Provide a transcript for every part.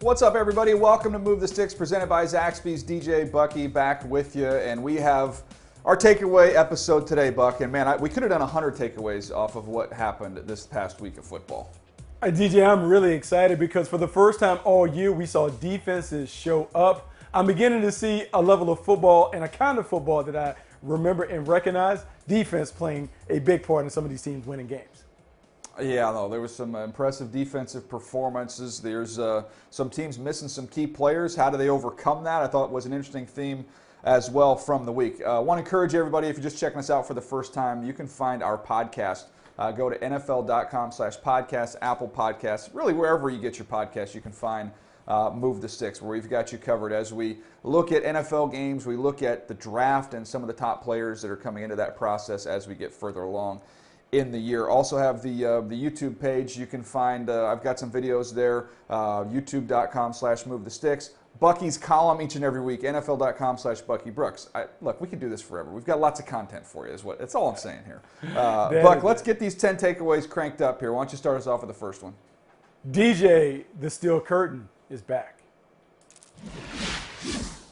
What's up, everybody? Welcome to Move the Sticks, presented by Zaxby's. DJ Bucky back with you, and we have our takeaway episode today, Buck. And man, we could have done 100 takeaways off of what happened this past week of football. DJ, I'm really excited because for the first time all year, we saw defenses show up. I'm beginning to see a level of football and a kind of football that I remember and recognize. Defense playing a big part in some of these teams winning games. Yeah, no, there was some impressive defensive performances. There's some teams missing some key players. How do they overcome that? I thought it was an interesting theme as well from the week. I want to encourage everybody, if you're just checking us out for the first time, you can find our podcast. Go to NFL.com/podcast, Apple Podcasts, really wherever you get your podcasts, you can find Move the Sticks, where we've got you covered as we look at NFL games, we look at the draft and some of the top players that are coming into that process as we get further along in the year. Also have the YouTube page. You can find, I've got some videos there, youtube.com/Move the Sticks. Bucky's column each and every week, NFL.com/Bucky Brooks. Look, we could do this forever. We've got lots of content for you, that's all I'm saying here. Buck, let's get these 10 takeaways cranked up here. Why don't you start us off with the first one? DJ, the steel curtain is back.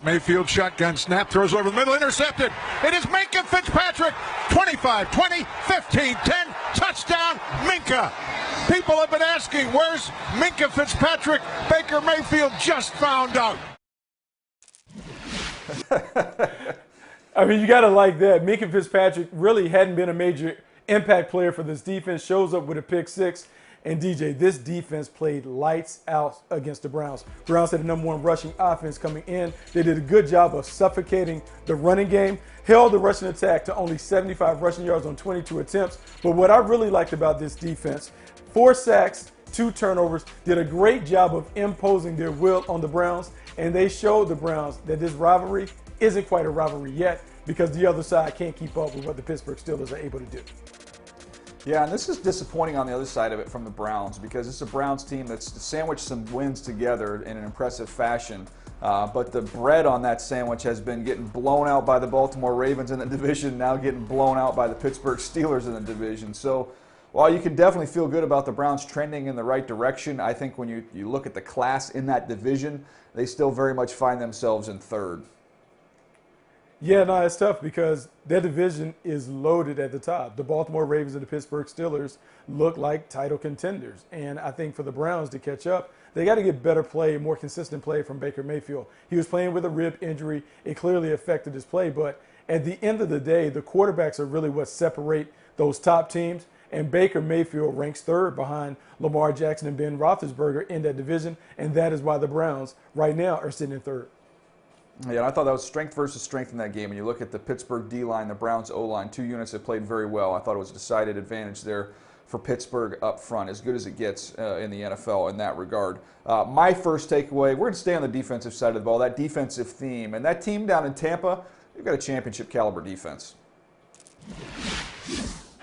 Mayfield shotgun snap, throws over the middle, intercepted. It is Minkah Fitzpatrick, 25, 20, 15, 10, touchdown, Minkah. People have been asking, where's Minkah Fitzpatrick? Baker Mayfield just found out. I mean, you got to like that. Minkah Fitzpatrick really hadn't been a major impact player for this defense, shows up with a pick six. And DJ, this defense played lights out against the Browns. Browns had the #1 rushing offense coming in. They did a good job of suffocating the running game, held the rushing attack to only 75 rushing yards on 22 attempts. But what I really liked about this defense, 4 sacks, 2 turnovers, did a great job of imposing their will on the Browns. And they showed the Browns that this rivalry isn't quite a rivalry yet because the other side can't keep up with what the Pittsburgh Steelers are able to do. Yeah, and this is disappointing on the other side of it from the Browns because it's a Browns team that's sandwiched some wins together in an impressive fashion. But the bread on that sandwich has been getting blown out by the Baltimore Ravens in the division, now getting blown out by the Pittsburgh Steelers in the division. So while you can definitely feel good about the Browns trending in the right direction, I think when you look at the class in that division, they still very much find themselves in third. Yeah, no, it's tough because their division is loaded at the top. The Baltimore Ravens and the Pittsburgh Steelers look like title contenders. And I think for the Browns to catch up, they got to get better play, more consistent play from Baker Mayfield. He was playing with a rib injury. It clearly affected his play. But at the end of the day, the quarterbacks are really what separate those top teams. And Baker Mayfield ranks third behind Lamar Jackson and Ben Roethlisberger in that division. And that is why the Browns right now are sitting in third. Yeah, and I thought that was strength versus strength in that game. When you look at the Pittsburgh D-line, the Browns O-line, 2 units that played very well. I thought it was a decided advantage there for Pittsburgh up front, as good as it gets in the NFL in that regard. My first takeaway, we're going to stay on the defensive side of the ball, that defensive theme. And that team down in Tampa, they've got a championship caliber defense.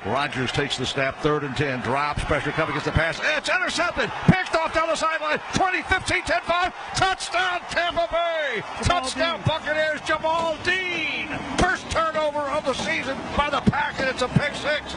Rodgers takes the snap, 3rd and 10, drops, pressure coming against the pass. It's intercepted, picked off down the sideline, 20, 15, 10, 5, touchdown Tampa Bay, touchdown Buccaneers, Jamal Dean, first turnover of the season by the Pack, and it's a pick six.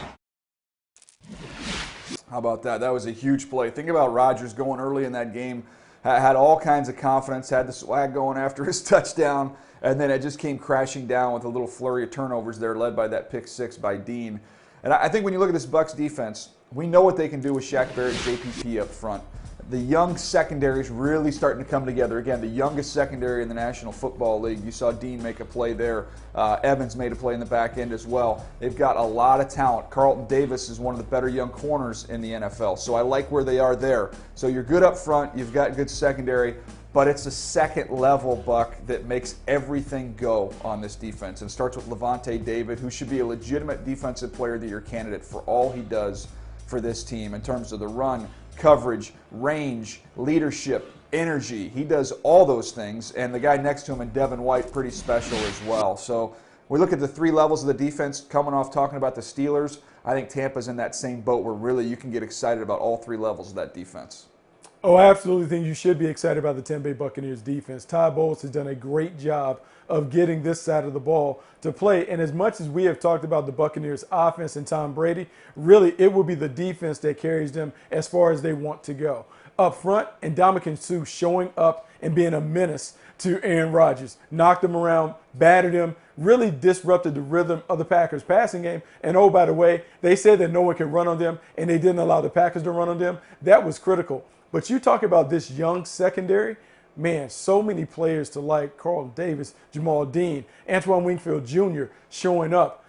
How about that? That was a huge play. Think about Rodgers going early in that game, had all kinds of confidence, had the swag going after his touchdown, and then it just came crashing down with a little flurry of turnovers there led by that pick six by Dean. And I think when you look at this Bucs defense, we know what they can do with Shaq Barrett and JPP up front. The young secondary is really starting to come together. Again, the youngest secondary in the National Football League. You saw Dean make a play there. Evans made a play in the back end as well. They've got a lot of talent. Carlton Davis is one of the better young corners in the NFL. So I like where they are there. So you're good up front. You've got good secondary. But it's a second level, Buck, that makes everything go on this defense. And starts with Levante David, who should be a legitimate defensive player of the year candidate for all he does for this team in terms of the run, coverage, range, leadership, energy. He does all those things. And the guy next to him, and Devin White, pretty special as well. So we look at the 3 levels of the defense coming off talking about the Steelers. I think Tampa's in that same boat where really you can get excited about all 3 levels of that defense. Oh, I absolutely think you should be excited about the Tampa Bay Buccaneers defense. Todd Bowles has done a great job of getting this side of the ball to play. And as much as we have talked about the Buccaneers offense and Tom Brady, really it will be the defense that carries them as far as they want to go. up front, and Ndamukong Suh showing up and being a menace to Aaron Rodgers. Knocked him around, battered him, really disrupted the rhythm of the Packers passing game. And oh, by the way, they said that no one could run on them, and they didn't allow the Packers to run on them. That was critical. But you talk about this young secondary, man, so many players to like: Carlton Davis, Jamal Dean, Antoine Wingfield Jr. showing up.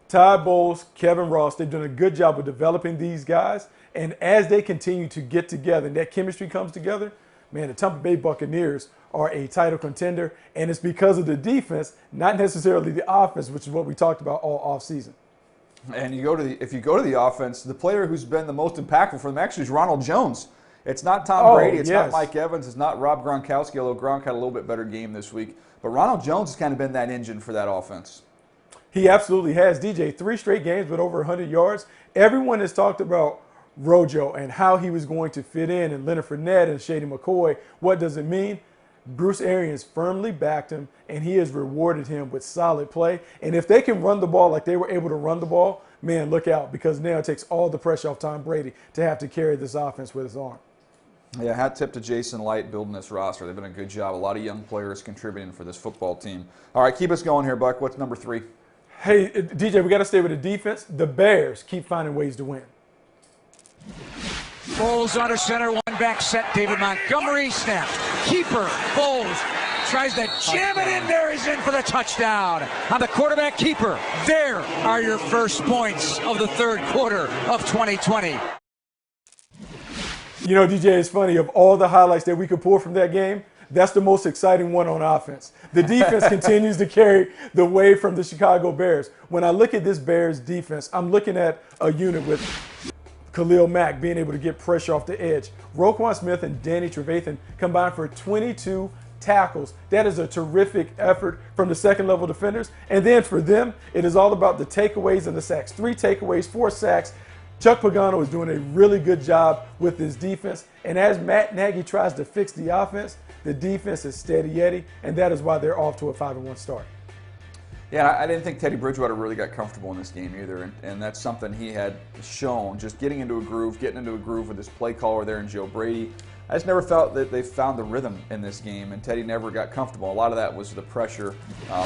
Todd Bowles, Kevin Ross, they've done a good job of developing these guys. And as they continue to get together and that chemistry comes together, man, the Tampa Bay Buccaneers are a title contender. And it's because of the defense, not necessarily the offense, which is what we talked about all offseason. And if you go to the offense, the player who's been the most impactful for them actually is Ronald Jones. It's not Tom Brady. It's not Mike Evans. It's not Rob Gronkowski, although Gronk had a little bit better game this week. But Ronald Jones has kind of been that engine for that offense. He absolutely has. DJ, 3 straight games with over 100 yards. Everyone has talked about Rojo and how he was going to fit in, and Leonard Fournette and Shady McCoy. What does it mean? Bruce Arians firmly backed him, and he has rewarded him with solid play. And if they can run the ball like they were able to run the ball, man, look out, because now it takes all the pressure off Tom Brady to have to carry this offense with his arm. Yeah, hat tip to Jason Light building this roster. They've done a good job. A lot of young players contributing for this football team. All right, keep us going here, Buck. What's number 3? Hey, DJ, we got to stay with the defense. The Bears keep finding ways to win. Bowles under center, one back set. David Montgomery snap. Keeper, Bowles tries to jam it in there. He's in for the touchdown on the quarterback keeper. There are your first points of the third quarter of 2020. You know, DJ, it's funny. Of all the highlights that we could pull from that game, that's the most exciting one on offense. The defense continues to carry the way from the Chicago Bears. When I look at this Bears defense, I'm looking at a unit with Khalil Mack being able to get pressure off the edge. Roquan Smith and Danny Trevathan combined for 22 tackles. That is a terrific effort from the second-level defenders. And then for them, it is all about the takeaways and the sacks. 3 takeaways, 4 sacks. Chuck Pagano is doing a really good job with his defense. And as Matt Nagy tries to fix the offense, the defense is steady Eddie, and that is why they're off to a 5-1 start. Yeah, I didn't think Teddy Bridgewater really got comfortable in this game either, and that's something he had shown, just getting into a groove with his play caller there in Joe Brady. I just never felt that they found the rhythm in this game, and Teddy never got comfortable. A lot of that was the pressure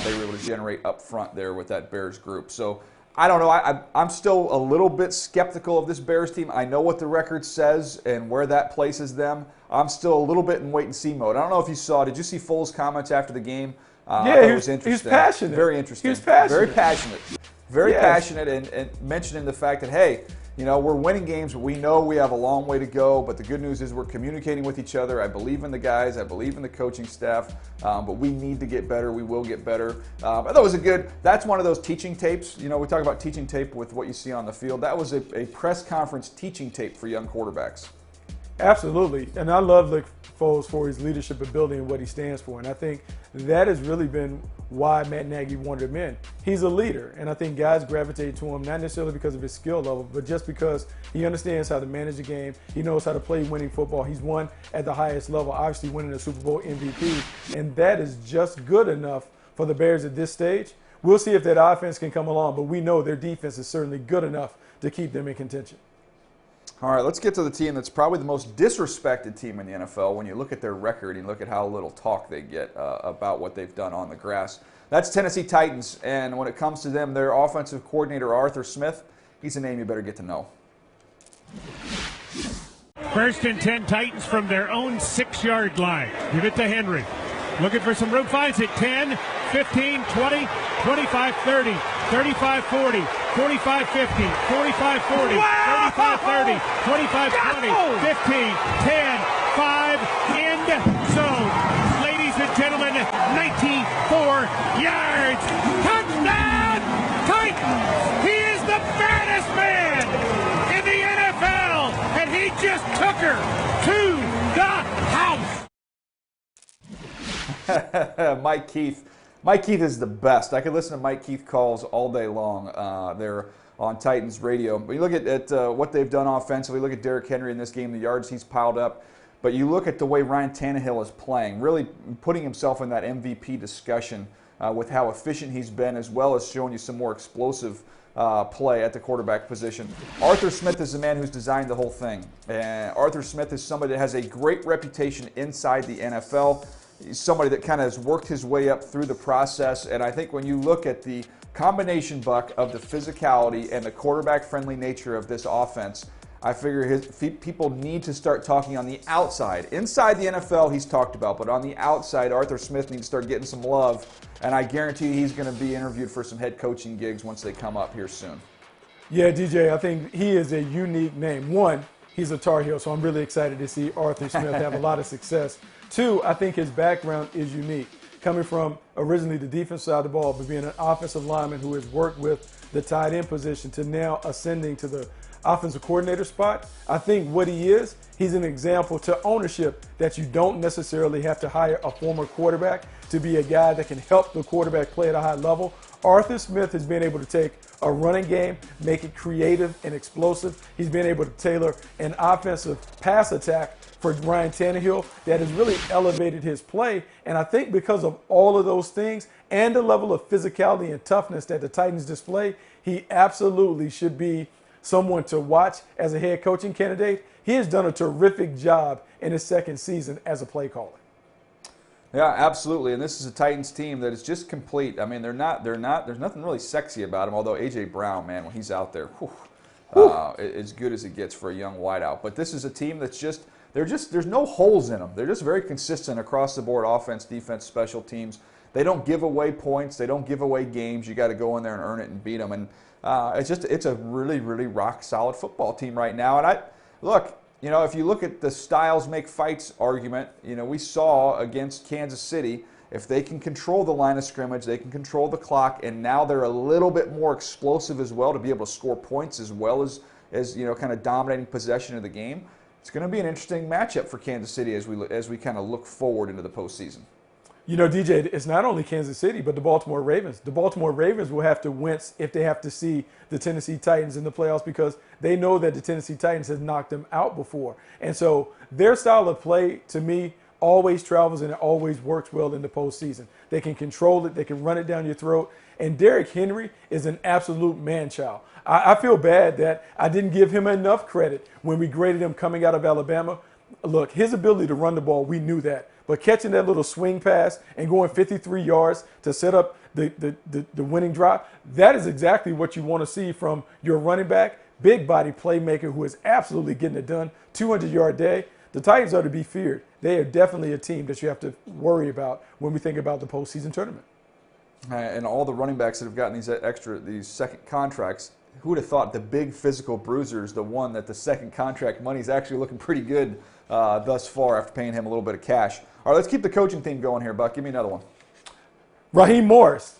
they were able to generate up front there with that Bears group. So I don't know. I'm still a little bit skeptical of this Bears team. I know what the record says and where that places them. I'm still a little bit in wait-and-see mode. I don't know if you saw. Did you see Foles' comments after the game? Yeah, he was interesting. He was passionate. Very interesting. He was passionate. Very passionate. Very passionate, and mentioning the fact that, hey, you know, we're winning games, but we know we have a long way to go. But the good news is we're communicating with each other. I believe in the guys. I believe in the coaching staff. But we need to get better. We will get better. I thought it was that's one of those teaching tapes. You know, we talk about teaching tape with what you see on the field. That was a press conference teaching tape for young quarterbacks. Absolutely. And I love Nick Foles for his leadership ability and what he stands for. And I think that has really been why Matt Nagy wanted him in. He's a leader, and I think guys gravitate to him not necessarily because of his skill level, but just because he understands how to manage the game. He knows how to play winning football. He's won at the highest level, obviously winning a Super Bowl MVP, and that is just good enough for the Bears at this stage. We'll see if that offense can come along, but we know their defense is certainly good enough to keep them in contention. All right, let's get to the team that's probably the most disrespected team in the NFL when you look at their record and look at how little talk they get about what they've done on the grass. That's Tennessee Titans, and when it comes to them, their offensive coordinator, Arthur Smith, he's a name you better get to know. First and 10 Titans from their own 6-yard line. Give it to Henry. Looking for some room, finds it. 10, 15, 20, 25, 30, 35, 40, 45, 50, 45, 40, 35, 30, 25, 20, 15, 10, 5, end zone. Ladies and gentlemen, 94 yards. Touchdown, Titans! He is the baddest man in the NFL, and he just took her to the house. Mike Keith. Mike Keith is the best. I could listen to Mike Keith calls all day long there on Titans radio. But you look at what they've done offensively, look at Derrick Henry in this game, the yards he's piled up. But you look at the way Ryan Tannehill is playing, really putting himself in that MVP discussion with how efficient he's been, as well as showing you some more explosive play at the quarterback position. Arthur Smith is the man who's designed the whole thing. And Arthur Smith is somebody that has a great reputation inside the NFL. He's somebody that kind of has worked his way up through the process. And I think when you look at the combination, Buck, of the physicality and the quarterback-friendly nature of this offense, I figure people need to start talking on the outside. Inside the NFL, he's talked about, but on the outside, Arthur Smith needs to start getting some love, and I guarantee he's going to be interviewed for some head coaching gigs once they come up here soon. Yeah, DJ, I think he is a unique name. One, he's a Tar Heel, so I'm really excited to see Arthur Smith have a lot of success. Two, I think his background is unique. Coming from originally the defense side of the ball, but being an offensive lineman who has worked with the tight end position to now ascending to the offensive coordinator spot. I think what he is, he's an example to ownership that you don't necessarily have to hire a former quarterback to be a guy that can help the quarterback play at a high level. Arthur Smith has been able to take a running game, make it creative and explosive. He's been able to tailor an offensive pass attack for Ryan Tannehill that has really elevated his play. And I think because of all of those things and the level of physicality and toughness that the Titans display, he absolutely should be someone to watch as a head coaching candidate. He has done a terrific job in his second season as a play caller. Yeah, absolutely. And this is a Titans team that is just complete. I mean, there's nothing really sexy about them, although A.J. Brown, man, when he's out there, as good as it gets for a young wideout. But this is a team that's there's no holes in them. They're just very consistent across the board, offense, defense, special teams. They don't give away points. They don't give away games. You got to go in there and earn it and beat them. And it's a really, really rock solid football team right now. And if you look at the styles make fights argument, we saw against Kansas City, if they can control the line of scrimmage, they can control the clock, and now they're a little bit more explosive as well to be able to score points as well as kind of dominating possession of the game. It's going to be an interesting matchup for Kansas City as we kind of look forward into the postseason. DJ, it's not only Kansas City, but the Baltimore Ravens. The Baltimore Ravens will have to wince if they have to see the Tennessee Titans in the playoffs because they know that the Tennessee Titans has knocked them out before. And so their style of play, to me, always travels and it always works well in the postseason. They can control it. They can run it down your throat. And Derrick Henry is an absolute man-child. I feel bad that I didn't give him enough credit when we graded him coming out of Alabama. Look, his ability to run the ball, we knew that. But catching that little swing pass and going 53 yards to set up the winning drive, that is exactly what you want to see from your running back, big body playmaker who is absolutely getting it done, 200-yard day. The Titans are to be feared. They are definitely a team that you have to worry about when we think about the postseason tournament. And all the running backs that have gotten these second contracts, who would have thought the big physical bruiser's the one that the second contract money is actually looking pretty good thus far after paying him a little bit of cash. All right, let's keep the coaching theme going here, Buck. Give me another one. Raheem Morris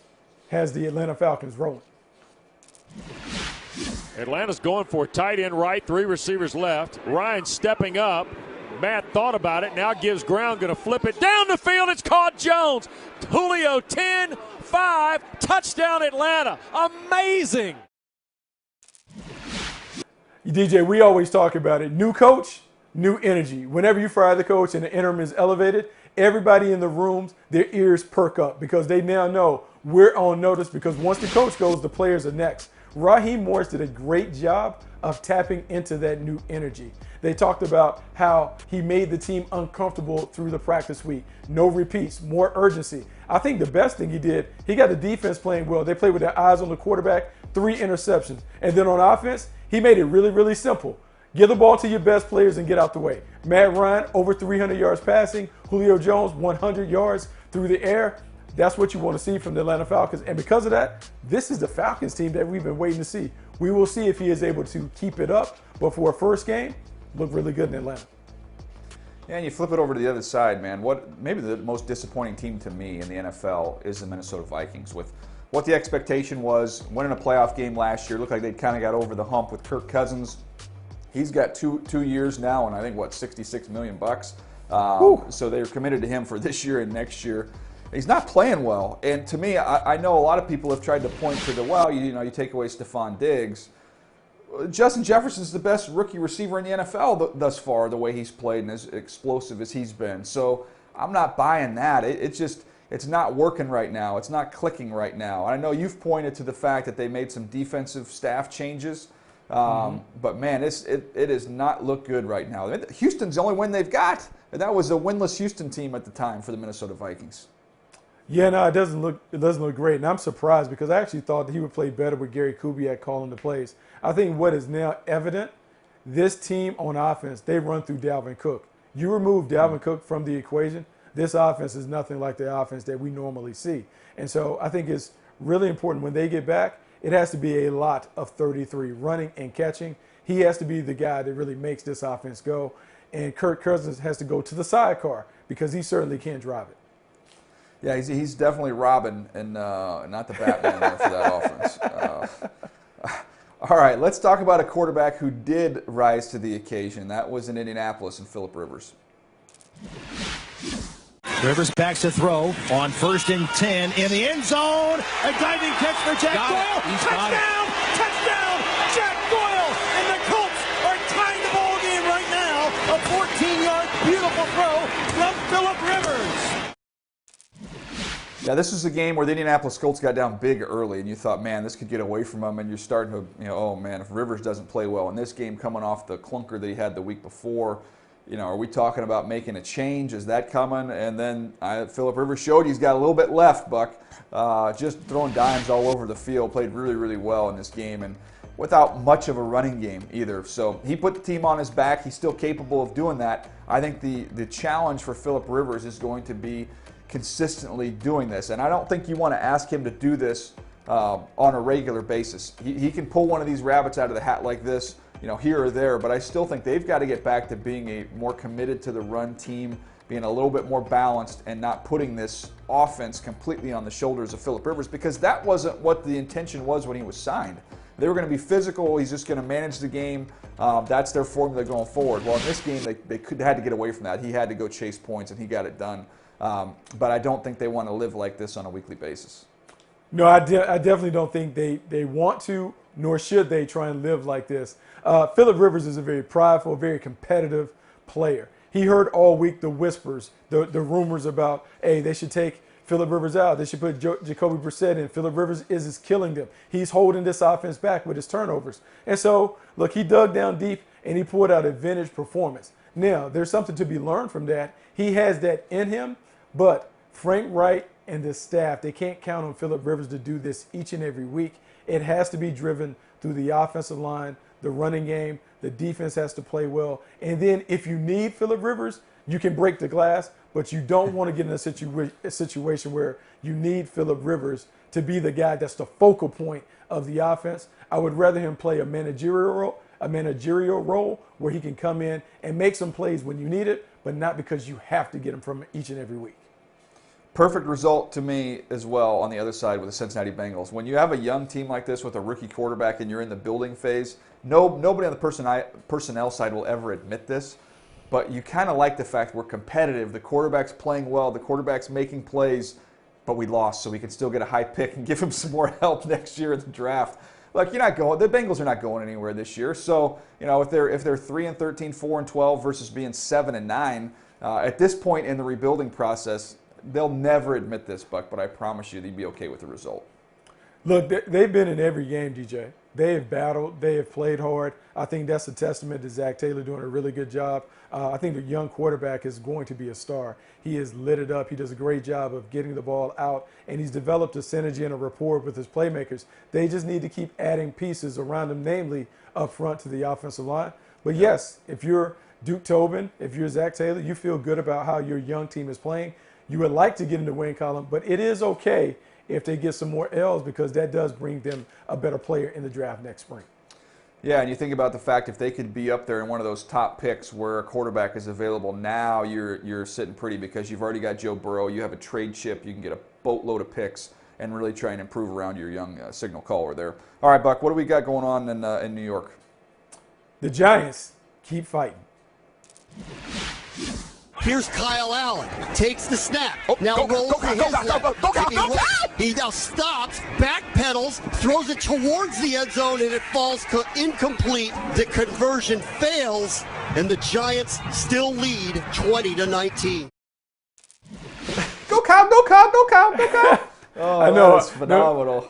has the Atlanta Falcons rolling. Atlanta's going for tight end right, 3 receivers left. Ryan stepping up. Matt thought about it, now gives ground, going to flip it down the field. It's caught Jones. Julio 10-5, touchdown Atlanta. Amazing. DJ, we always talk about it. New coach, new energy. Whenever you fire the coach and the interim is elevated, everybody in the rooms, their ears perk up because they now know we're on notice because once the coach goes, the players are next. Raheem Morris did a great job of tapping into that new energy. They talked about how he made the team uncomfortable through the practice week. No repeats, more urgency. I think the best thing he did, he got the defense playing well. They played with their eyes on the quarterback, 3 interceptions. And then on offense, he made it really, really simple. Give the ball to your best players and get out the way. Matt Ryan, over 300 yards passing. Julio Jones, 100 yards through the air. That's what you want to see from the Atlanta Falcons. And because of that, this is the Falcons team that we've been waiting to see. We will see if he is able to keep it up. But for a first game, look really good in Atlanta. Yeah, and you flip it over to the other side, man. Maybe the most disappointing team to me in the NFL is the Minnesota Vikings. With what the expectation was, winning a playoff game last year, looked like they'd kind of got over the hump with Kirk Cousins. He's got two years now, and I think $66 million. So they're committed to him for this year and next year. He's not playing well, and to me, I know a lot of people have tried to point to you take away Stephon Diggs. Justin Jefferson's the best rookie receiver in the NFL thus far, the way he's played and as explosive as he's been. So I'm not buying that. It's just it's not working right now. It's not clicking right now. And I know you've pointed to the fact that they made some defensive staff changes, but man, it does not look good right now. Houston's the only win they've got, and that was a winless Houston team at the time for the Minnesota Vikings. Yeah, no, it doesn't look great, and I'm surprised because I actually thought that he would play better with Gary Kubiak calling the plays. I think what is now evident, this team on offense, they run through Dalvin Cook. You remove Dalvin Cook from the equation, this offense is nothing like the offense that we normally see. And so I think it's really important when they get back, it has to be a lot of 33 running and catching. He has to be the guy that really makes this offense go. And Kirk Cousins has to go to the sidecar because he certainly can't drive it. Yeah, he's definitely Robin and not the Batman there for that offense. All right, let's talk about a quarterback who did rise to the occasion. That was in Indianapolis and Phillip Rivers. Rivers backs to throw on 1st and 10 in the end zone. A diving catch for Jack Doyle. Touchdown! Touchdown! Jack Doyle! And the Colts are tying the ball game right now. A 14-yard beautiful throw from Phillip Rivers. Yeah, this was a game where the Indianapolis Colts got down big early, and you thought, man, this could get away from them, and you're starting to, oh, man, if Rivers doesn't play well in this game coming off the clunker that he had the week before, are we talking about making a change? Is that coming? And then Phillip Rivers showed he's got a little bit left, Buck. Just throwing dimes all over the field, played really, really well in this game, and without much of a running game either. So he put the team on his back. He's still capable of doing that. I think the challenge for Phillip Rivers is going to be consistently doing this. And I don't think you want to ask him to do this on a regular basis. He can pull one of these rabbits out of the hat like this, here or there, but I still think they've got to get back to being a more committed to the run team, being a little bit more balanced, and not putting this offense completely on the shoulders of Phillip Rivers, because that wasn't what the intention was when he was signed. They were going to be physical. He's just going to manage the game. That's their formula going forward. Well, in this game, they had to get away from that. He had to go chase points, and he got it done. But I don't think they want to live like this on a weekly basis. No, I definitely don't think they want to, nor should they try and live like this. Phillip Rivers is a very prideful, very competitive player. He heard all week the whispers, the rumors about, hey, they should take Phillip Rivers out. They should put Jacoby Brissett in. Phillip Rivers is killing them. He's holding this offense back with his turnovers. And so, look, he dug down deep and he pulled out a vintage performance. Now, there's something to be learned from that. He has that in him, but Frank Wright and the staff, they can't count on Phillip Rivers to do this each and every week. It has to be driven through the offensive line, the running game. The defense has to play well. And then if you need Phillip Rivers, you can break the glass, but you don't want to get in a situation where you need Phillip Rivers to be the guy that's the focal point of the offense. I would rather him play a managerial role where he can come in and make some plays when you need it, but not because you have to get him from each and every week. Perfect result to me as well on the other side with the Cincinnati Bengals. When you have a young team like this with a rookie quarterback and you're in the building phase, nobody on the personnel side will ever admit this, but you kind of like the fact we're competitive. The quarterback's playing well. The quarterback's making plays, but we lost, so we can still get a high pick and give him some more help next year in the draft. Look, the Bengals are not going anywhere this year. So, if they're 3-13, 4-12 versus being 7-9, at this point in the rebuilding process, they'll never admit this, Buck, but I promise you they'd be okay with the result. Look, they've been in every game, DJ. They have battled. They have played hard. I think that's a testament to Zach Taylor doing a really good job. I think the young quarterback is going to be a star. He has lit it up. He does a great job of getting the ball out, and he's developed a synergy and a rapport with his playmakers. They just need to keep adding pieces around him, namely up front to the offensive line. But yes, if you're Duke Tobin, if you're Zach Taylor, you feel good about how your young team is playing. You would like to get in the win column, but it is okay if they get some more L's because that does bring them a better player in the draft next spring. Yeah, and you think about the fact if they could be up there in one of those top picks where a quarterback is available now, you're sitting pretty because you've already got Joe Burrow. You have a trade chip. You can get a boatload of picks and really try and improve around your young signal caller there. All right, Buck, what do we got going on in New York? The Giants keep fighting. Here's Kyle Allen, takes the snap, now rolls to his left. He now stops, backpedals, throws it towards the end zone, and it falls incomplete. The conversion fails, and the Giants still lead 20-19. Go no count, no count, no count, no count. Oh, I know. that's phenomenal.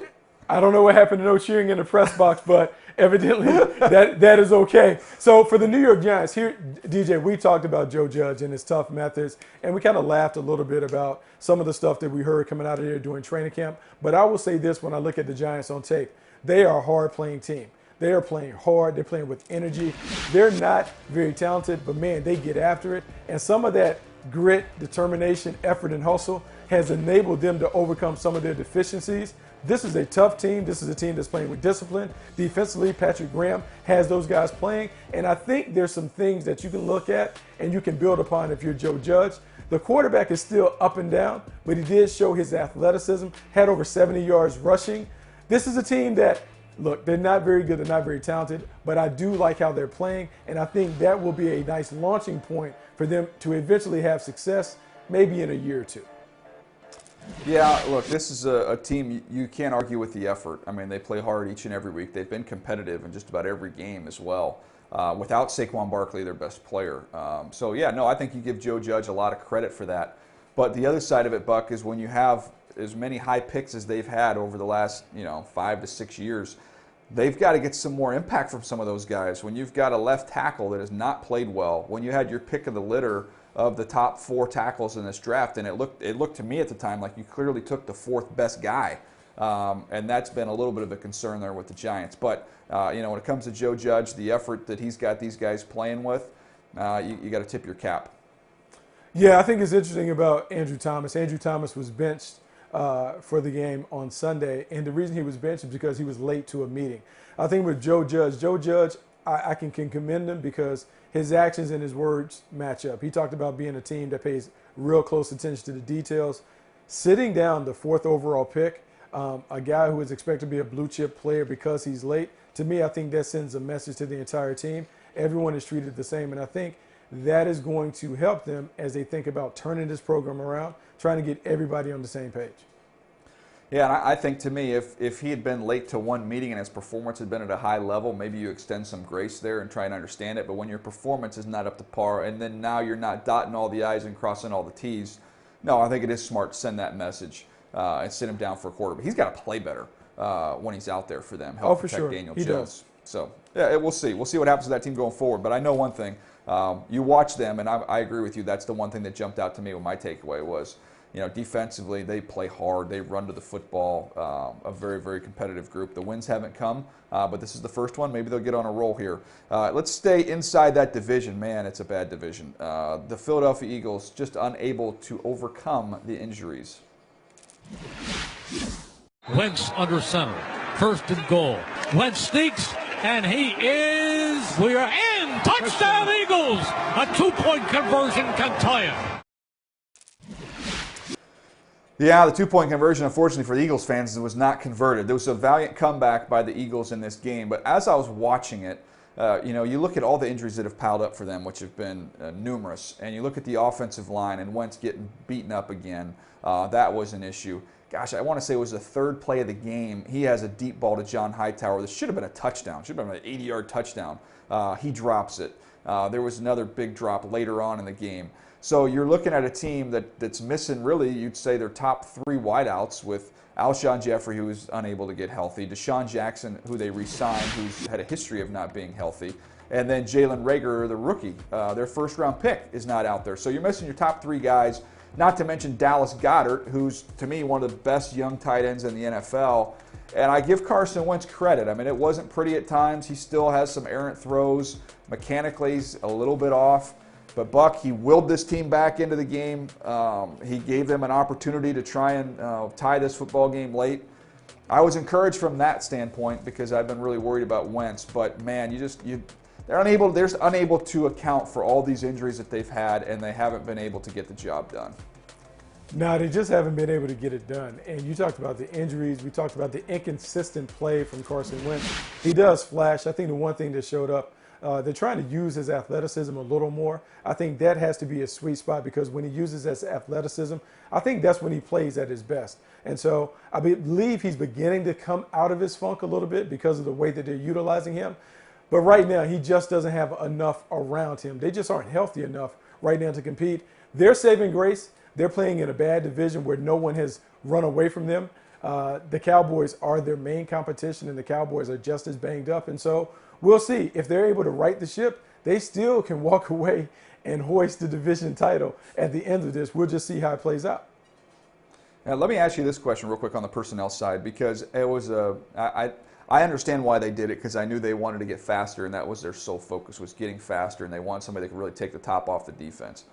I don't know what happened to no cheering in the press box, but evidently that is okay. So for the New York Giants, here, DJ, we talked about Joe Judge and his tough methods, and we kind of laughed a little bit about some of the stuff that we heard coming out of there during training camp. But I will say this when I look at the Giants on tape. They are a hard-playing team. They are playing hard. They're playing with energy. They're not very talented, but, man, they get after it. And some of that grit, determination, effort, and hustle has enabled them to overcome some of their deficiencies. This is a tough team. This is a team that's playing with discipline. Defensively, Patrick Graham has those guys playing. And I think there's some things that you can look at and you can build upon if you're Joe Judge. The quarterback is still up and down, but he did show his athleticism, had over 70 yards rushing. This is a team that, look, they're not very good, they're not very talented, but I do like how they're playing, and I think that will be a nice launching point for them to eventually have success, maybe in a year or two. Yeah, look, this is a team you can't argue with the effort. I mean, they play hard each and every week. They've been competitive in just about every game as well, without Saquon Barkley, their best player. So, yeah, no, I think you give Joe Judge a lot of credit for that. But the other side of it, Buck, is when you have as many high picks as they've had over the last 5 to 6 years, they've got to get some more impact from some of those guys. When you've got a left tackle that has not played well, when you had your pick of the litter of the top 4 tackles in this draft, and it looked to me at the time like you clearly took the 4th best guy, and that's been a little bit of a concern there with the Giants. But when it comes to Joe Judge, the effort that he's got these guys playing with, you got to tip your cap. Yeah, I think it's interesting about Andrew Thomas. Andrew Thomas was benched for the game on Sunday, and the reason he was benched is because he was late to a meeting. I think with Joe Judge, I can commend him because his actions and his words match up. He talked about being a team that pays real close attention to the details. Sitting down the 4th overall pick, a guy who is expected to be a blue chip player because he's late, to me, I think that sends a message to the entire team. Everyone is treated the same, and I think that is going to help them as they think about turning this program around, trying to get everybody on the same page. Yeah, and I think to me, if he had been late to one meeting and his performance had been at a high level, maybe you extend some grace there and try and understand it. But when your performance is not up to par, and then now you're not dotting all the I's and crossing all the T's, no, I think it is smart to send that message and sit him down for a quarter. But he's got to play better when he's out there for them. Help protect sure. Daniel He Jones. does. So, yeah, we'll see. We'll see what happens to that team going forward. But I know one thing. You watch them, and I agree with you. That's the one thing that jumped out to me when my takeaway was, defensively, they play hard. They run to the football. A very, very competitive group. The wins haven't come, but this is the first one. Maybe they'll get on a roll here. Let's stay inside that division. Man, it's a bad division. The Philadelphia Eagles just unable to overcome the injuries. Wentz under center. 1st and goal. Wentz sneaks, and we are in. Touchdown Eagles! A 2-point conversion can tie it. Yeah, the 2-point conversion, unfortunately for the Eagles fans, was not converted. There was a valiant comeback by the Eagles in this game, but as I was watching it, you look at all the injuries that have piled up for them, which have been numerous, and you look at the offensive line and Wentz getting beaten up again. That was an issue. Gosh, I want to say it was the 3rd play of the game. He has a deep ball to John Hightower. This should have been a touchdown. Should have been an 80-yard touchdown. He drops it. There was another big drop later on in the game. So you're looking at a team that's missing, really, you'd say, their top 3 wideouts with Alshon Jeffrey, who was unable to get healthy, Deshaun Jackson, who they re-signed, who's had a history of not being healthy, and then Jalen Reagor, the rookie. Their 1st-round pick is not out there. So you're missing your top 3 guys, not to mention Dallas Goedert, who's, to me, one of the best young tight ends in the NFL. And I give Carson Wentz credit. I mean, it wasn't pretty at times. He still has some errant throws. Mechanically, he's a little bit off. But Buck, he willed this team back into the game. He gave them an opportunity to try and tie this football game late. I was encouraged from that standpoint because I've been really worried about Wentz. But man, they're unable to account for all these injuries that they've had, and they haven't been able to get the job done. No, they just haven't been able to get it done. And you talked about the injuries. We talked about the inconsistent play from Carson Wentz. He does flash. I think the one thing that showed up, they're trying to use his athleticism a little more. I think that has to be a sweet spot because when he uses his athleticism, I think that's when he plays at his best. And so I believe he's beginning to come out of his funk a little bit because of the way that they're utilizing him. But right now, he just doesn't have enough around him. They just aren't healthy enough right now to compete. They're saving grace, They're playing in a bad division where no one has run away from them. The Cowboys are their main competition, and the Cowboys are just as banged up. And so we'll see. If they're able to right the ship, they still can walk away and hoist the division title at the end of this. We'll just see how it plays out. Now, let me ask you this question real quick on the personnel side, because it was I understand why they did it, because I knew they wanted to get faster, and that was their sole focus, was getting faster, and they wanted somebody that could really take the top off the defense.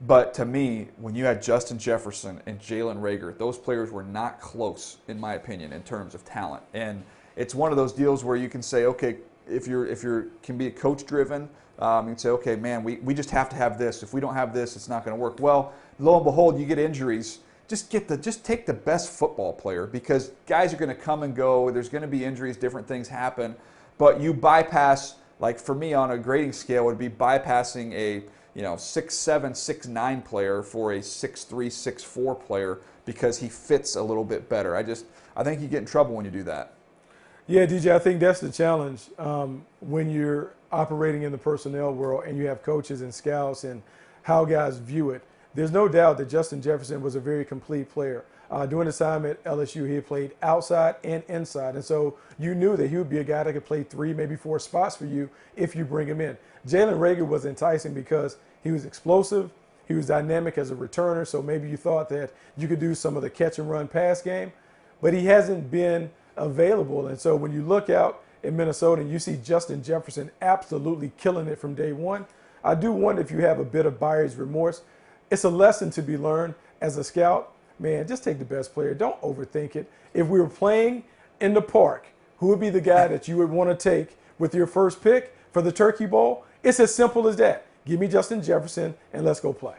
But to me, when you had Justin Jefferson and Jalen Reagor, those players were not close, in my opinion, in terms of talent. And it's one of those deals where you can say, okay, if you can be coach driven, you can say, okay, man, we just have to have this. If we don't have this, it's not going to work. Well, lo and behold, you get injuries. Just take the best football player, because guys are going to come and go. There's going to be injuries, different things happen. But you bypass, like for me on a grading scale, would be bypassing a 6'7", 6'9" player for a 6'3", 6'4" player because he fits a little bit better. I think you get in trouble when you do that. Yeah, DJ, I think that's the challenge when you're operating in the personnel world and you have coaches and scouts and how guys view it. There's no doubt that Justin Jefferson was a very complete player. During his time at LSU, he had played outside and inside. And so you knew that he would be a guy that could play 3, maybe 4 spots for you if you bring him in. Jalen Reagor was enticing because he was explosive. He was dynamic as a returner. So maybe you thought that you could do some of the catch and run pass game, but he hasn't been available. And so when you look out in Minnesota and you see Justin Jefferson absolutely killing it from day one, I do wonder if you have a bit of buyer's remorse. It's a lesson to be learned as a scout. Man, just take the best player. Don't overthink it. If we were playing in the park, who would be the guy that you would want to take with your first pick for the Turkey Bowl? It's as simple as that. Give me Justin Jefferson and let's go play.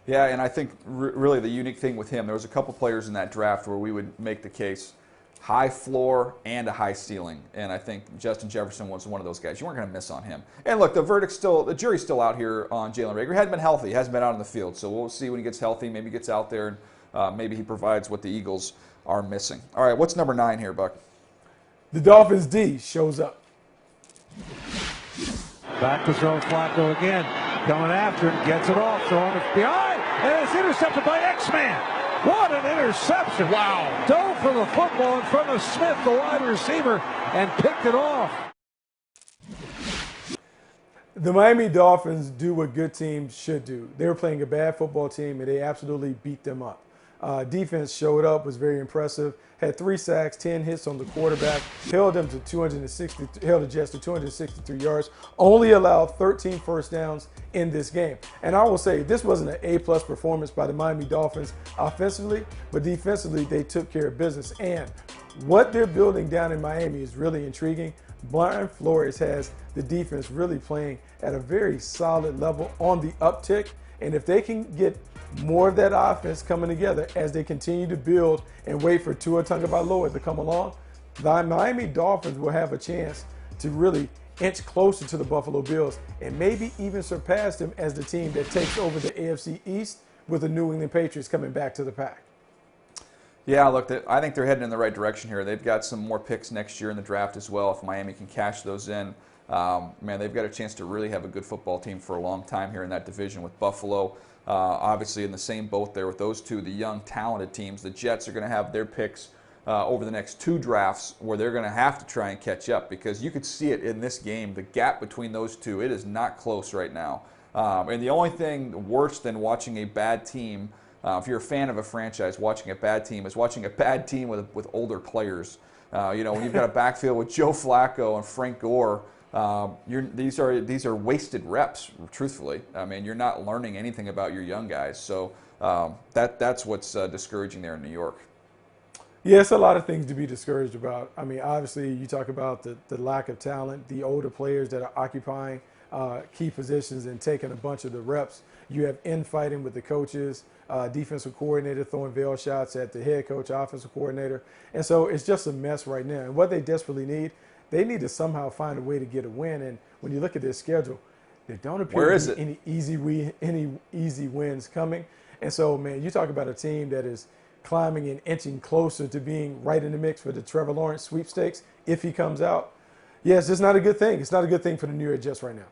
Yeah, and I think really the unique thing with him, there was a couple players in that draft where we would make the case high floor and a high ceiling, and I think Justin Jefferson was one of those guys. You weren't going to miss on him. And look, the jury's still out here on Jalen Reagor. He hasn't been healthy, hasn't been out on the field, so we'll see when he gets healthy. Maybe he gets out there and maybe he provides what the Eagles are missing. All right, what's number 9 here, Buck? The Dolphins D shows up. Back to throw Flacco again. Coming after it, gets it off, throwing it behind, and it's intercepted by X-Man. What an interception. Wow. Dove for the football in front of Smith, the wide receiver, and picked it off. The Miami Dolphins do what good teams should do. They were playing a bad football team, and they absolutely beat them up. Defense showed up, was very impressive, had 3 sacks, 10 hits on the quarterback, held the Jets to 263 yards, only allowed 13 first downs in this game. And I will say, this wasn't an A-plus performance by the Miami Dolphins offensively, but defensively they took care of business. And what they're building down in Miami is really intriguing. Brian Flores has the defense really playing at a very solid level on the uptick. And if they can get more of that offense coming together as they continue to build and wait for Tua Tagovailoa to come along, the Miami Dolphins will have a chance to really inch closer to the Buffalo Bills and maybe even surpass them as the team that takes over the AFC East with the New England Patriots coming back to the pack. Yeah, look, I think they're heading in the right direction here. They've got some more picks next year in the draft as well. If Miami can cash those in, man, they've got a chance to really have a good football team for a long time here in that division with Buffalo. Obviously in the same boat there with those two, the young, talented teams. The Jets are going to have their picks over the next 2 drafts where they're going to have to try and catch up, because you could see it in this game. The gap between those two, it is not close right now. And the only thing worse than watching a bad team, if you're a fan of a franchise, watching a bad team is watching a bad team with older players. When you've got a backfield with Joe Flacco and Frank Gore, these are wasted reps, truthfully. I mean, you're not learning anything about your young guys. So that's what's discouraging there in New York. Yeah, it's a lot of things to be discouraged about. I mean, obviously, you talk about the lack of talent, the older players that are occupying key positions and taking a bunch of the reps. You have infighting with the coaches, defensive coordinator throwing veil shots at the head coach, offensive coordinator. And so it's just a mess right now. And what they desperately need, they need to somehow find a way to get a win. And when you look at their schedule, there don't appear to be any easy wins coming. And so, man, you talk about a team that is climbing and inching closer to being right in the mix for the Trevor Lawrence sweepstakes if he comes out. Yeah, it's just not a good thing. It's not a good thing for the New York Jets right now.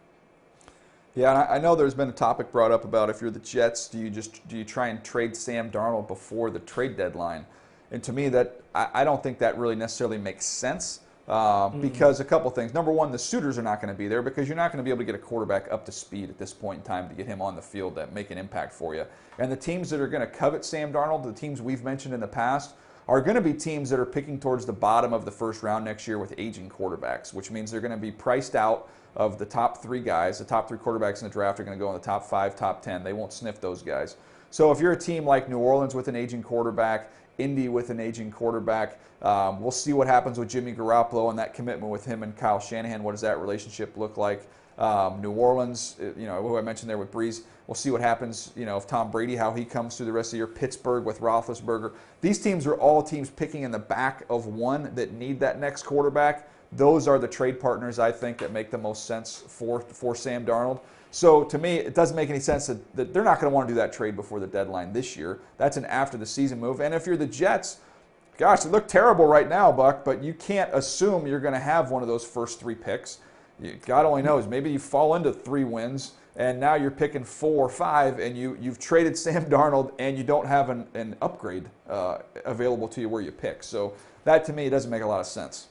Yeah, and I know there's been a topic brought up about if you're the Jets, do you try and trade Sam Darnold before the trade deadline? And to me, that I don't think that really necessarily makes sense because a couple things. Number one, the suitors are not going to be there because you're not going to be able to get a quarterback up to speed at this point in time to get him on the field that make an impact for you. And the teams that are going to covet Sam Darnold, the teams we've mentioned in the past, are going to be teams that are picking towards the bottom of the first round next year with aging quarterbacks, which means they're going to be priced out of the top 3 guys. The top 3 quarterbacks in the draft are going to go in the top 5, top 10. They won't sniff those guys. So if you're a team like New Orleans with an aging quarterback, Indy with an aging quarterback, we'll see what happens with Jimmy Garoppolo and that commitment with him and Kyle Shanahan. What does that relationship look like? New Orleans, who I mentioned there with Breeze. We'll see what happens, if Tom Brady, how he comes through the rest of the year. Pittsburgh with Roethlisberger. These teams are all teams picking in the back of one that need that next quarterback. Those are the trade partners, I think, that make the most sense for Sam Darnold. So to me, it doesn't make any sense that they're not going to want to do that trade before the deadline this year. That's an after-the-season move. And if you're the Jets, gosh, they look terrible right now, Buck, but you can't assume you're going to have one of those first 3 picks. God only knows. Maybe you fall into 3 wins, and now you're picking 4 or 5, and you've traded Sam Darnold, and you don't have an upgrade available to you where you pick. So that, to me, doesn't make a lot of sense.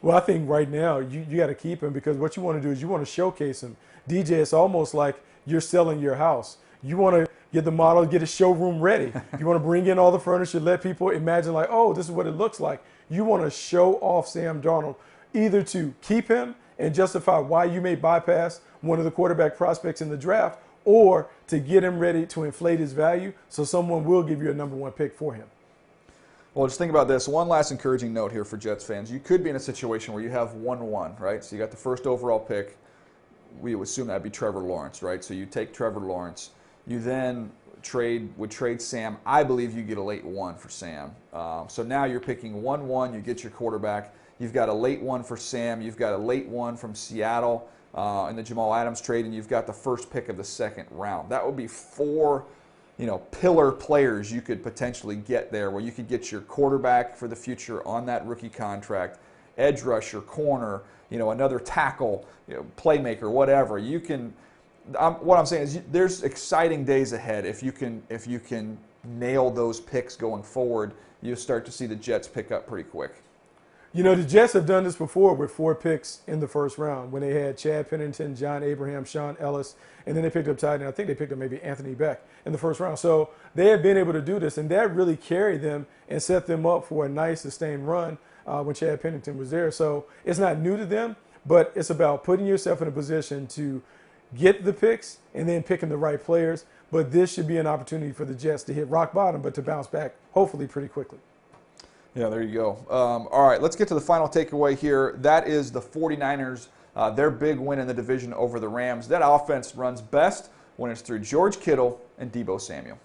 Well, I think right now you got to keep him because what you want to do is you want to showcase him. DJ, it's almost like you're selling your house. You want to get the model, get a showroom ready. You want to bring in all the furniture, let people imagine like, oh, this is what it looks like. You want to show off Sam Darnold, either to keep him and justify why you may bypass one of the quarterback prospects in the draft, or to get him ready to inflate his value so someone will give you a number 1 pick for him. Well, just think about this. One last encouraging note here for Jets fans. You could be in a situation where you have 1-1, right? So you got the first overall pick. We would assume that would be Trevor Lawrence, right? So you take Trevor Lawrence. You then would trade Sam. I believe you get a late 1 for Sam. So now you're picking 1-1. You get your quarterback. You've got a late 1 for Sam. You've got a late 1 from Seattle in the Jamal Adams trade, and you've got the first pick of the 2nd round. That would be 4 pillar players you could potentially get there, where you could get your quarterback for the future on that rookie contract, edge rusher, corner, another tackle, playmaker, whatever. You can. What I'm saying is, there's exciting days ahead if you can nail those picks going forward. You start to see the Jets pick up pretty quick. The Jets have done this before with 4 picks in the first round when they had Chad Pennington, John Abraham, Sean Ellis, and then they picked up tight end. I think they picked up maybe Anthony Beck in the first round. So they have been able to do this, and that really carried them and set them up for a nice sustained run when Chad Pennington was there. So it's not new to them, but it's about putting yourself in a position to get the picks and then picking the right players. But this should be an opportunity for the Jets to hit rock bottom, but to bounce back hopefully pretty quickly. Yeah, there you go. All right, let's get to the final takeaway here. That is the 49ers, their big win in the division over the Rams. That offense runs best when it's through George Kittle and Deebo Samuel.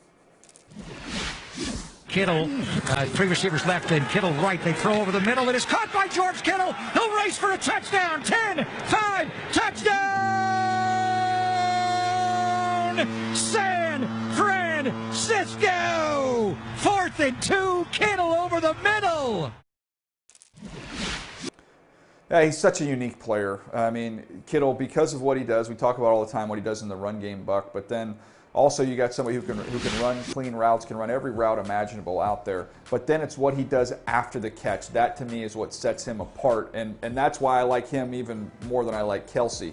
Kittle, 3 receivers left and Kittle right. They throw over the middle. It is caught by George Kittle. He'll race for a touchdown. 10, 5, touchdown! San Francisco! 4th and 2, Kittle over the middle. Yeah, he's such a unique player. I mean, Kittle, because of what he does, we talk about all the time what he does in the run game, Buck, but then also you got somebody who can run clean routes, can run every route imaginable out there, but then it's what he does after the catch. That, to me, is what sets him apart, and that's why I like him even more than I like Kelsey,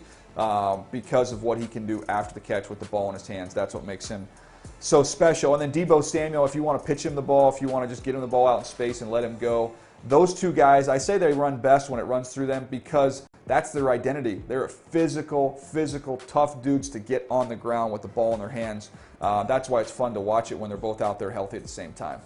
because of what he can do after the catch with the ball in his hands. That's what makes him so special. And then Deebo Samuel, if you want to pitch him the ball, if you want to just get him the ball out in space and let him go, those 2 guys, I say they run best when it runs through them because that's their identity. They're physical, tough dudes to get on the ground with the ball in their hands. That's why it's fun to watch it when they're both out there healthy at the same time.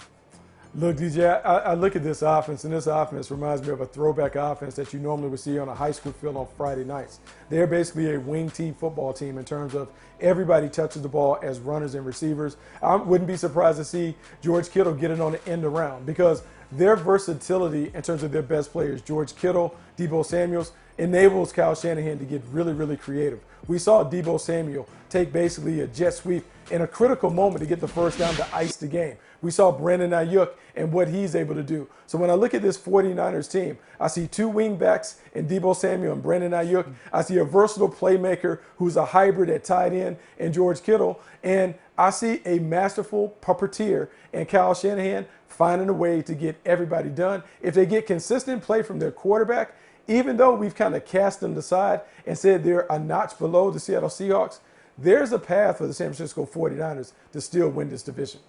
Look, DJ, I look at this offense, and this offense reminds me of a throwback offense that you normally would see on a high school field on Friday nights. They're basically a wing team football team in terms of everybody touches the ball as runners and receivers. I wouldn't be surprised to see George Kittle get it on the end around because their versatility in terms of their best players, George Kittle, Deebo Samuels, enables Kyle Shanahan to get really, really creative. We saw Deebo Samuel take basically a jet sweep in a critical moment to get the first down to ice the game. We saw Brandon Ayuk and what he's able to do. So when I look at this 49ers team, I see two wingbacks in Deebo Samuel and Brandon Ayuk. I see a versatile playmaker who's a hybrid at tight end in George Kittle. And I see a masterful puppeteer in Kyle Shanahan finding a way to get everybody done. If they get consistent play from their quarterback, even though we've kind of cast them aside and said they're a notch below the Seattle Seahawks, there's a path for the San Francisco 49ers to still win this division.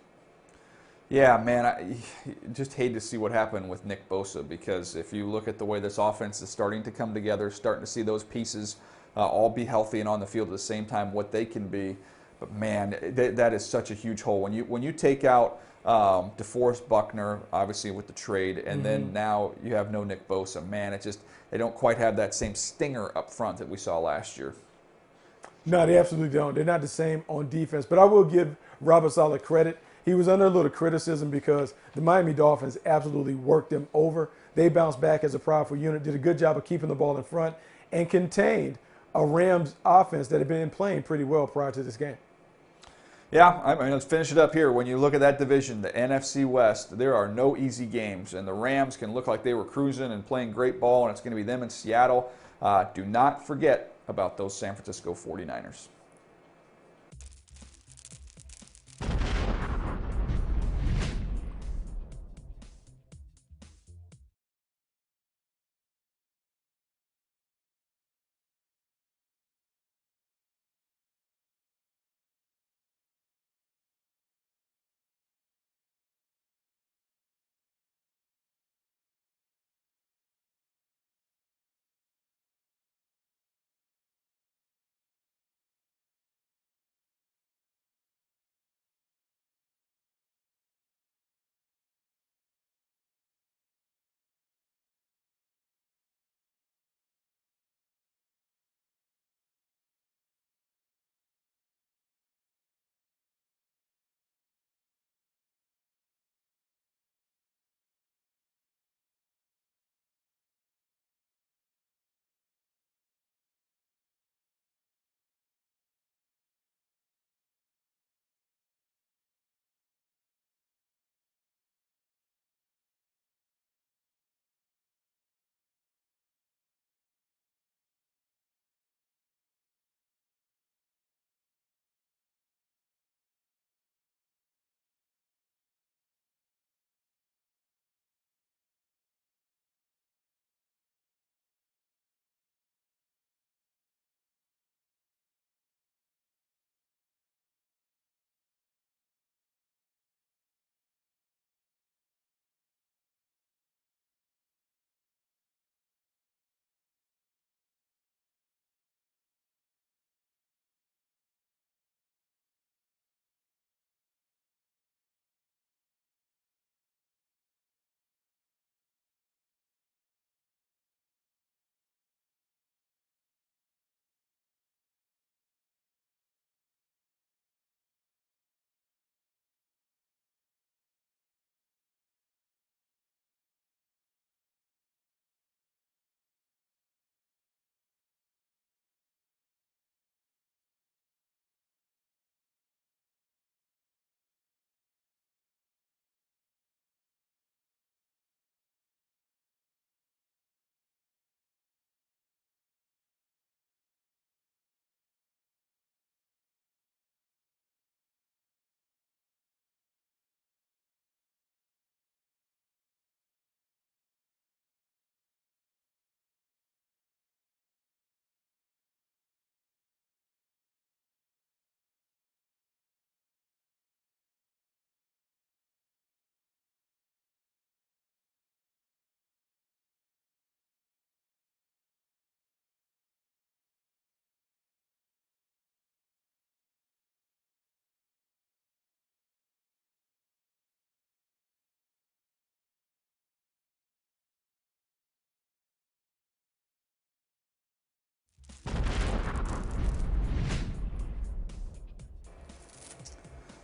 Yeah, man, I just hate to see what happened with Nick Bosa, because if you look at the way this offense is starting to come together, starting to see those pieces all be healthy and on the field at the same time, what they can be. But man, that is such a huge hole. When you take out DeForest Buckner, obviously with the trade, and then now you have no Nick Bosa, man, they don't quite have that same stinger up front that we saw last year. No, they absolutely don't. They're not the same on defense. But I will give Robert Saleh credit. He was under a little criticism because the Miami Dolphins absolutely worked them over. They bounced back as a powerful unit, did a good job of keeping the ball in front, and contained a Rams offense that had been playing pretty well prior to this game. Yeah, I mean, let's finish it up here. When you look at that division, the NFC West, there are no easy games, and the Rams can look like they were cruising and playing great ball, and it's going to be them in Seattle. Do not forget about those San Francisco 49ers.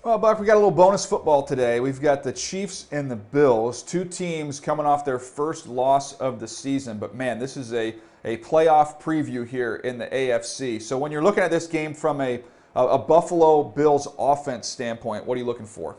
Well, Buck, we got a little bonus football today. We've got the Chiefs and the Bills, two teams coming off their first loss of the season. But, man, this is a playoff preview here in the AFC. So when you're looking at this game from a Buffalo Bills offense standpoint, what are you looking for?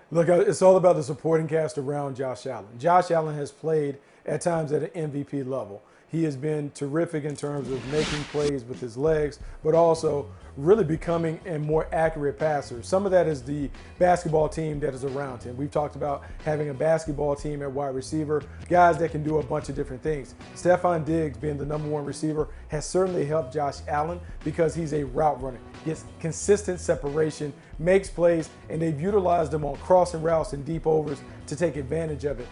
Look, it's all about the supporting cast around Josh Allen. Josh Allen has played at times at an MVP level. He has been terrific in terms of making plays with his legs, but also really becoming a more accurate passer. Some of that is the basketball team that is around him. We've talked about having a basketball team at wide receiver, guys that can do a bunch of different things. Stephon Diggs being the #1 receiver has certainly helped Josh Allen because he's a route runner. Gets consistent separation, makes plays, and they've utilized him on crossing routes and deep overs to take advantage of it.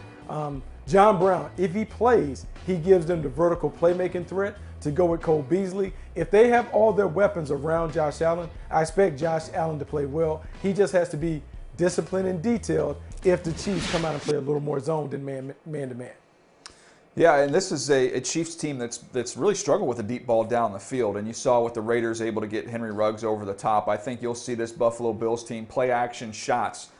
John Brown, if he plays, he gives them the vertical playmaking threat to go with Cole Beasley. If they have all their weapons around Josh Allen, I expect Josh Allen to play well. He just has to be disciplined and detailed if the Chiefs come out and play a little more zone than man-to-man. Yeah, and this is a Chiefs team that's really struggled with a deep ball down the field. And you saw with the Raiders able to get Henry Ruggs over the top. I think you'll see this Buffalo Bills team play action shots.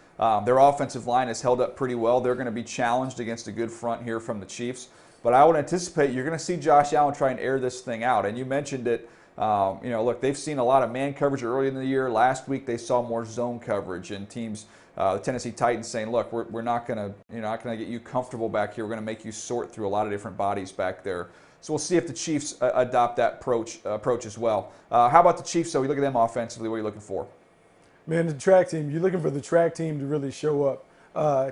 Their offensive line has held up pretty well. They're going to be challenged against a good front here from the Chiefs. But I would anticipate you're going to see Josh Allen try and air this thing out. And you mentioned it. Look, they've seen a lot of man coverage early in the year. Last week they saw more zone coverage, and teams, the Tennessee Titans, saying, "Look, we're not going to get you comfortable back here. We're going to make you sort through a lot of different bodies back there." So we'll see if the Chiefs adopt that approach as well. How about the Chiefs? So we look at them offensively. What are you looking for? Man, the track team, you're looking for the track team to really show up.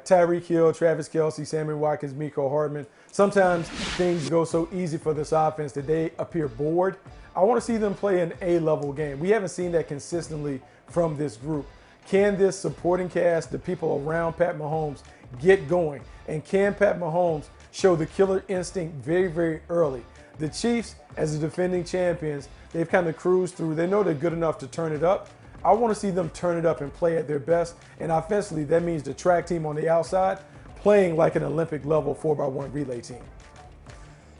Tyreek Hill, Travis Kelce, Sammy Watkins, Mecole Hardman. Sometimes things go so easy for this offense that they appear bored. I want to see them play an A-level game. We haven't seen that consistently from this group. Can this supporting cast, the people around Pat Mahomes, get going? And can Pat Mahomes show the killer instinct very, very early? The Chiefs, as the defending champions, they've kind of cruised through. They know they're good enough to turn it up. I want to see them turn it up and play at their best. And offensively, that means the track team on the outside playing like an Olympic level 4x1 relay team.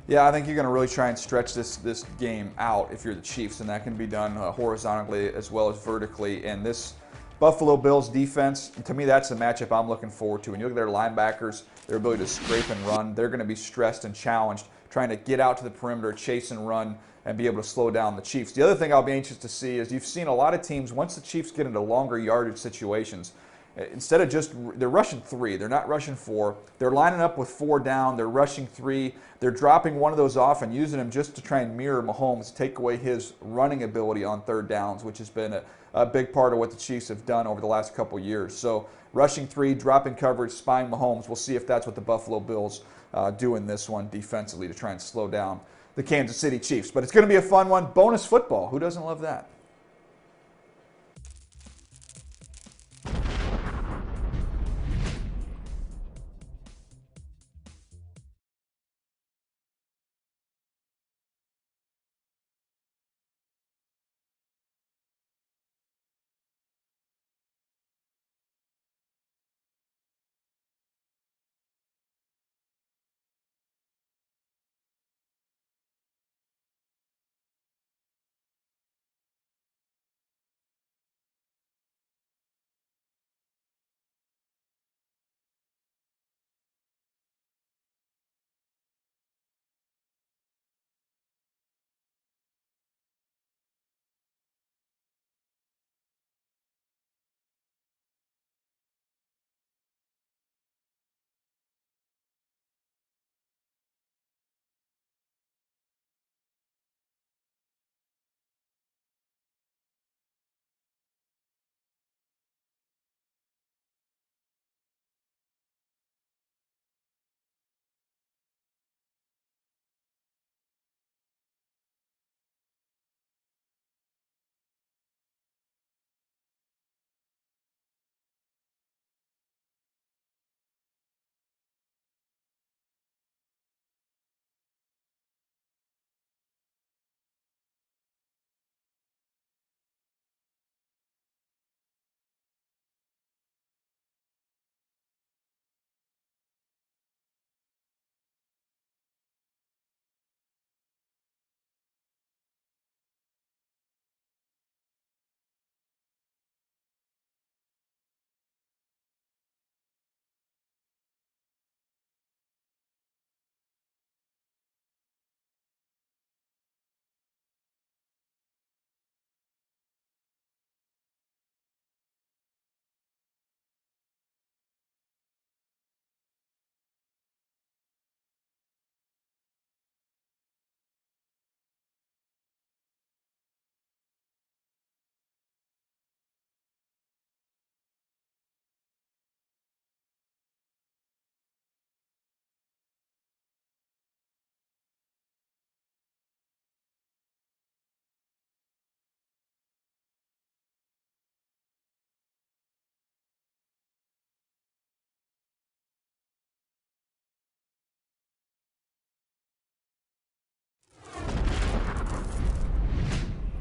Yeah, I think you're going to really try and stretch this game out if you're the Chiefs, and that can be done horizontally as well as vertically. And this Buffalo Bills defense, to me, that's a matchup I'm looking forward to. When you look at their linebackers, their ability to scrape and run, they're going to be stressed and challenged, trying to get out to the perimeter, chase and run, and be able to slow down the Chiefs. The other thing I'll be anxious to see is you've seen a lot of teams, once the Chiefs get into longer yardage situations, instead of they're rushing 3, they're not rushing 4, they're lining up with 4 down, they're rushing 3, they're dropping one of those off and using him just to try and mirror Mahomes, take away his running ability on 3rd downs, which has been a big part of what the Chiefs have done over the last couple years. So rushing 3, dropping coverage, spying Mahomes, we'll see if that's what the Buffalo Bills do in this one defensively to try and slow down the Kansas City Chiefs. But it's going to be a fun one. Bonus football. Who doesn't love that?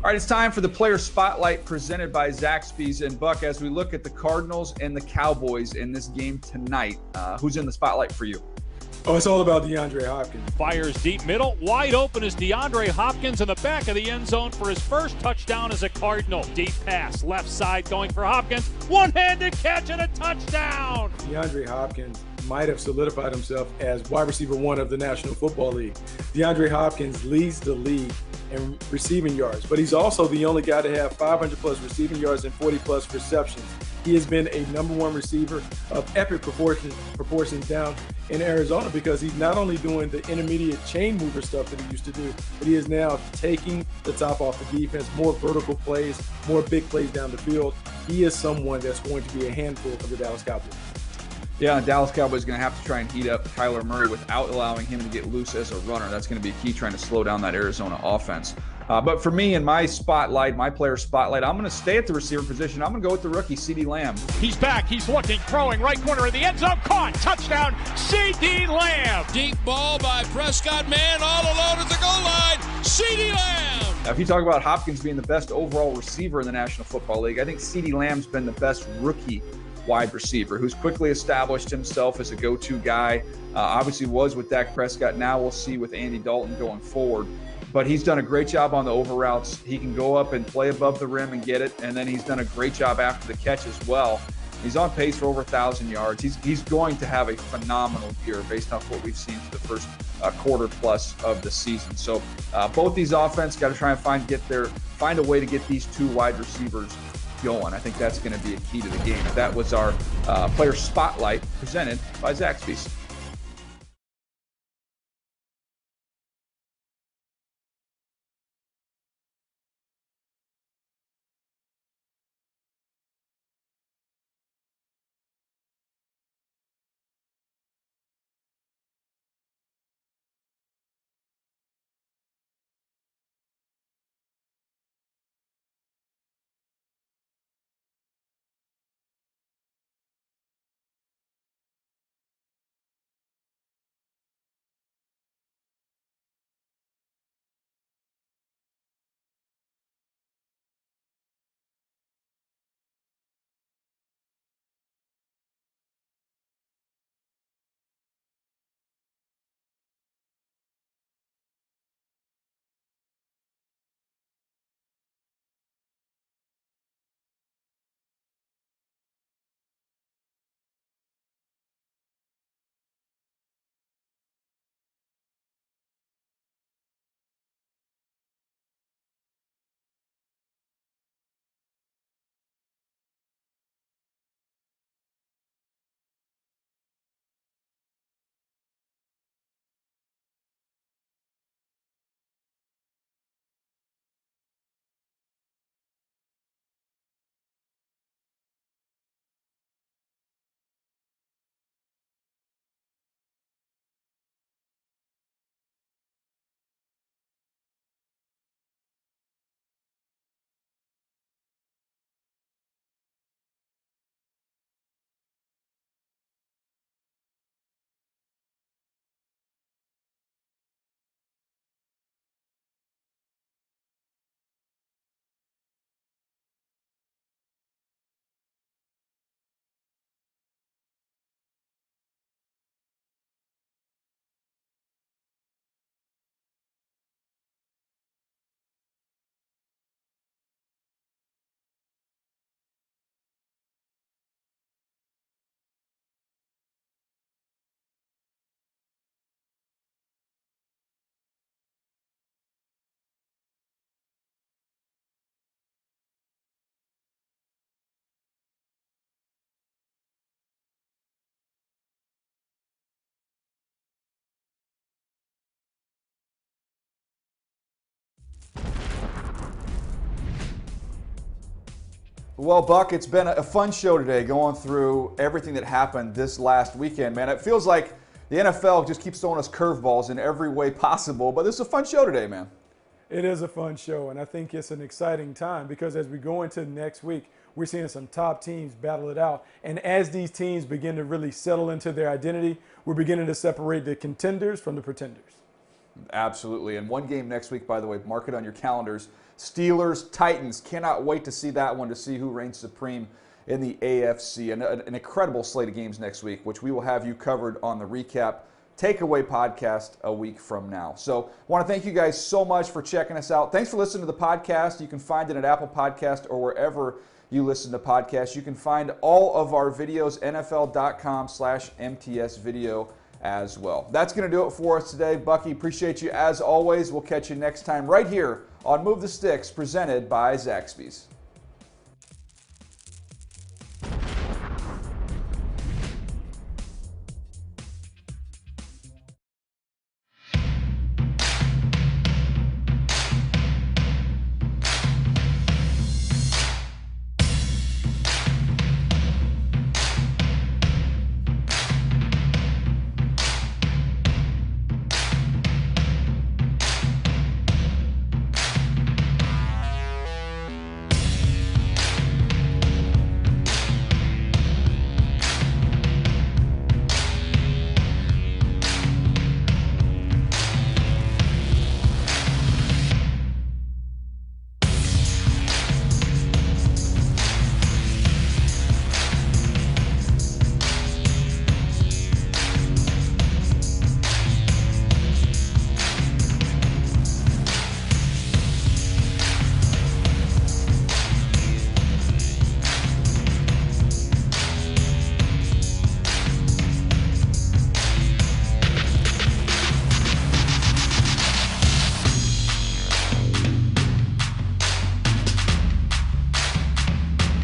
All right, it's time for the Player Spotlight presented by Zaxby's. And Buck, as we look at the Cardinals and the Cowboys in this game tonight, who's in the spotlight for you? Oh, it's all about DeAndre Hopkins. Fires deep middle. Wide open is DeAndre Hopkins in the back of the end zone for his first touchdown as a Cardinal. Deep pass, left side going for Hopkins. One-handed catch and a touchdown. DeAndre Hopkins might have solidified himself as wide receiver 1 of the National Football League. DeAndre Hopkins leads the league in receiving yards, but he's also the only guy to have 500-plus receiving yards and 40-plus receptions. He has been a number 1 receiver of epic proportions down in Arizona because he's not only doing the intermediate chain mover stuff that he used to do, but he is now taking the top off the defense, more vertical plays, more big plays down the field. He is someone that's going to be a handful for the Dallas Cowboys. Yeah, Dallas Cowboys is going to have to try and heat up Kyler Murray without allowing him to get loose as a runner. That's going to be key, trying to slow down that Arizona offense. But for me, in my spotlight, my player spotlight, I'm going to stay at the receiver position. I'm going to go with the rookie, CeeDee Lamb. He's back. He's looking, throwing, right corner of the end zone. Caught. Touchdown, CeeDee Lamb. Deep ball by Prescott, man, all alone at the goal line. CeeDee Lamb. Now, if you talk about Hopkins being the best overall receiver in the National Football League, I think CeeDee Lamb's been the best rookie wide receiver who's quickly established himself as a go-to guy. Obviously was with Dak Prescott. Now we'll see with Andy Dalton going forward. But he's done a great job on the over routes. He can go up and play above the rim and get it. And then he's done a great job after the catch as well. He's on pace for over 1,000 yards. He's going to have a phenomenal year based off what we've seen for the first quarter plus of the season. So both these offense got to try and find a way to get these 2 wide receivers going. I think that's going to be a key to the game. That was our player spotlight presented by Zaxby's. Well, Buck, it's been a fun show today going through everything that happened this last weekend, man. It feels like the NFL just keeps throwing us curveballs in every way possible, but this is a fun show today, man. It is a fun show, and I think it's an exciting time because as we go into next week, we're seeing some top teams battle it out. And as these teams begin to really settle into their identity, we're beginning to separate the contenders from the pretenders. Absolutely. And one game next week, by the way, mark it on your calendars. Steelers, Titans. Cannot wait to see that one, to see who reigns supreme in the AFC. An incredible slate of games next week, which we will have you covered on the Recap Takeaway podcast a week from now. So I want to thank you guys so much for checking us out. Thanks for listening to the podcast. You can find it at Apple Podcast or wherever you listen to podcasts. You can find all of our videos, NFL.com/MTS video as well. That's going to do it for us today. Bucky, appreciate you as always. We'll catch you next time right here on Move the Sticks, presented by Zaxby's.